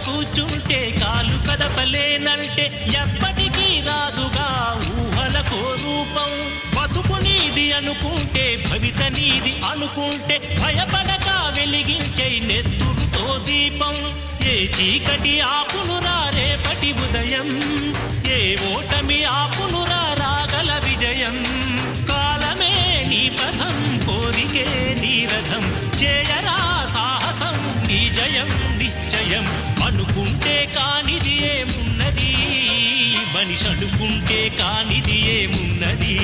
కూర్చుంటే కాలు కదపలేనంటే ఎప్పటికీ రాదుగా ఊహలకో రూపం. బతుకు నీది అనుకుంటే భవిత నీది అనుకుంటే భయపడక వెలిగించే నెత్తురుతో దీపం. ఏ చీకటి ఆపునురా రేపటి ఉదయం, ఏ ఓటమి ఆపునురా రాగల విజయం. కాలమే నీ పథం, కోరికే నీ రథం, చేయరా సాహసం నీ జయం నిశ్చయం. అనుకుంటే కానిది ఏమున్నది, మనిషి అనుకుంటే కానిది ఏమున్నది.